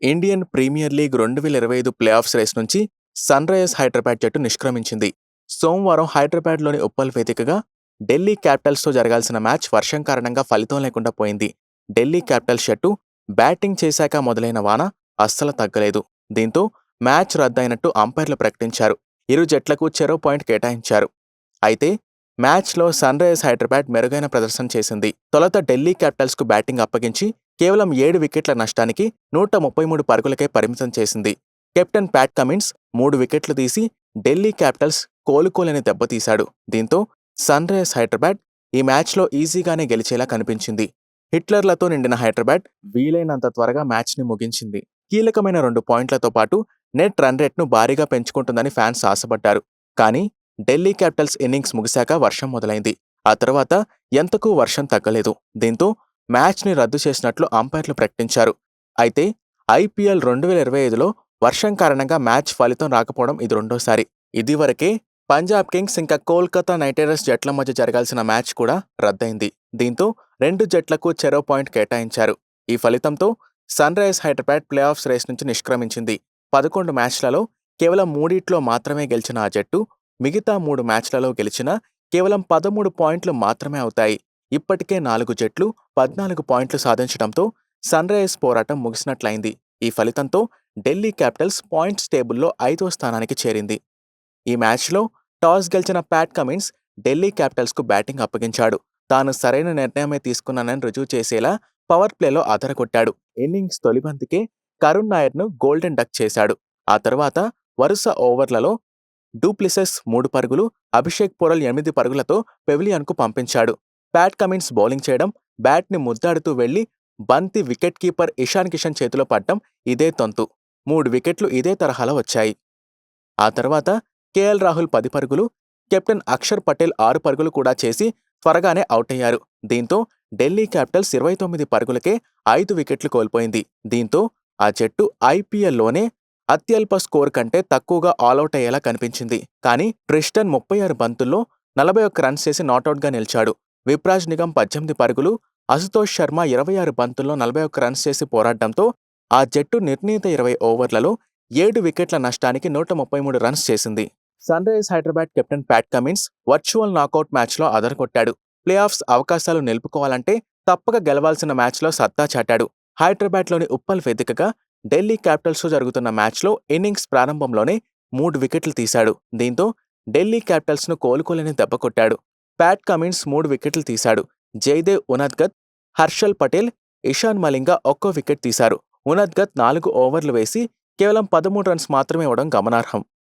Indian Premier League 2025 playoffs race నుంచి Sunrisers Hyderabad జట్టు నిష్క్రమించింది. సోమవారం హైదరాబాద్లోని ఉప్పల్ వేదికగా ఢిల్లీ క్యాపిటల్స్తో జరగాల్సిన మ్యాచ్ వర్షం కారణంగా ఫలితం లేకుండా పోయింది. ఢిల్లీ క్యాపిటల్స్ జట్టు బ్యాటింగ్ చేశాక మొదలైన వాన అస్సలు తగ్గలేదు. దీంతో మ్యాచ్ రద్దయినట్టు అంపైర్లు ప్రకటించారు. ఇరు జట్లకు చెరో పాయింట్ కేటాయించారు. అయితే మ్యాచ్లో సన్ రైజర్స్ హైదరాబాద్ మెరుగైన ప్రదర్శన చేసింది. తొలుత ఢిల్లీ క్యాపిటల్స్కు బ్యాటింగ్ అప్పగించి కేవలం 7 వికెట్ల నష్టానికి 133 పరుగులకే పరిమితం చేసింది. కెప్టెన్ ప్యాట్ కమిన్స్ 3 వికెట్లు తీసి ఢిల్లీ క్యాపిటల్స్ కోలుకోలేని దెబ్బతీశాడు. దీంతో సన్ రైజర్స్ హైదరాబాద్ ఈ మ్యాచ్లో ఈజీగానే గెలిచేలా కనిపించింది. హిట్లర్లతో నిండిన హైదరాబాద్ వీలైనంత త్వరగా మ్యాచ్ని ముగించింది. కీలకమైన 2 పాయింట్లతో పాటు నెట్ రన్ రేట్ను భారీగా పెంచుకుంటుందని ఫ్యాన్స్ ఆశపడ్డారు. కానీ ఢిల్లీ క్యాపిటల్స్ ఇన్నింగ్స్ ముగిశాక వర్షం మొదలైంది. ఆ తర్వాత ఎంతకూ వర్షం తగ్గలేదు. దీంతో మ్యాచ్ని రద్దు చేసినట్లు అంపైర్లు ప్రకటించారు. అయితే ఐపీఎల్ 2025లో వర్షం కారణంగా మ్యాచ్ ఫలితం రాకపోవడం ఇది రెండోసారి. ఇదివరకే పంజాబ్ కింగ్స్ ఇంకా కోల్కతా నైట్ రైడర్స్ జట్ల మధ్య జరగాల్సిన మ్యాచ్ కూడా రద్దయింది. దీంతో 2 జట్లకు చెరో పాయింట్ కేటాయించారు. ఈ ఫలితంతో Sunrisers Hyderabad playoffs race నుంచి నిష్క్రమించింది. 11 మ్యాచ్లలో కేవలం 3 మాత్రమే గెలిచిన ఆ జట్టు మిగతా 3 మ్యాచ్లలో గెలిచినా కేవలం 13 పాయింట్లు మాత్రమే అవుతాయి. ఇప్పటికే 4 జట్లు 14 పాయింట్లు సాధించడంతో సన్ రైజర్స్ పోరాటం ముగిసినట్లయింది. ఈ ఫలితంతో ఢిల్లీ క్యాపిటల్స్ పాయింట్స్ టేబుల్లో 5వ స్థానానికి చేరింది. ఈ మ్యాచ్లో టాస్ గెలిచిన ప్యాట్ కమిన్స్ ఢిల్లీ క్యాపిటల్స్కు బ్యాటింగ్ అప్పగించాడు. తాను సరైన నిర్ణయమే తీసుకున్నానని రుజువు చేసేలా పవర్ ప్లేలో అదరగొట్టాడు. ఇన్నింగ్స్ తొలి బంతికే కరుణ్ నాయర్ను గోల్డెన్ డక్ చేశాడు. ఆ తర్వాత వరుస ఓవర్లలో డూప్లిసెస్ 3 పరుగులు, అభిషేక్ పోరల్ 8 పరుగులతో పెవిలియన్కు పంపించాడు. ప్యాట్ కమిన్స్ బౌలింగ్ చేయడం, బ్యాట్ని ముద్దాడుతూ వెళ్లి బంతి వికెట్ కీపర్ ఇషాన్ కిషన్ చేతిలో పడ్డం ఇదే తంతు. 3 వికెట్లు ఇదే తరహాలో వచ్చాయి. ఆ తర్వాత కేఎల్ రాహుల్ 10 పరుగులు, కెప్టెన్ అక్షర్ పటేల్ 6 పరుగులు కూడా చేసి త్వరగానే అవుటయ్యారు. దీంతో ఢిల్లీ క్యాపిటల్స్ 29 పరుగులకే 5 వికెట్లు కోల్పోయింది. దీంతో ఆ జట్టు ఐపీఎల్లోనే అత్యల్ప స్కోర్ కంటే తక్కువగా ఆలౌట్ అయ్యేలా కనిపించింది. కానీ ట్రిస్టన్ 36 బంతుల్లో 41 రన్స్ చేసి నాటౌట్గా నిలిచాడు. విప్రాజ్ నిగమ్ 18 పరుగులు, అశుతోష్ శర్మ 26 బంతుల్లో 41 రన్స్ చేసి పోరాడడంతో ఆ జట్టు నిర్ణీత 20 ఓవర్లలో 7 వికెట్ల నష్టానికి 133 రన్స్ చేసింది. Sunrisers Hyderabad captain Pat Cummins virtual knockout మ్యాచ్లో అదరగొట్టాడు. ప్లే ఆఫ్స్ అవకాశాలు నిలుపుకోవాలంటే తప్పక గెలవాల్సిన మ్యాచ్లో సత్తా చాటాడు. హైదరాబాద్లోని ఉప్పల్ వేదికగా ఢిల్లీ క్యాపిటల్స్తో జరుగుతున్న మ్యాచ్లో ఇన్నింగ్స్ ప్రారంభంలోనే 3 వికెట్లు తీశాడు. దీంతో ఢిల్లీ క్యాపిటల్స్ను కోలుకోలేని దెబ్బ కొట్టాడు. ప్యాట్ కమిన్స్ 3 వికెట్లు తీశాడు. జైదేవ్ ఉనద్గత్, హర్షల్ పటేల్, ఇషాన్ మలింగా ఒక్కో వికెట్ తీశారు. ఉనద్గత్ 4 ఓవర్లు వేసి కేవలం 13 రన్స్ మాత్రమే ఇవ్వడం గమనార్హం.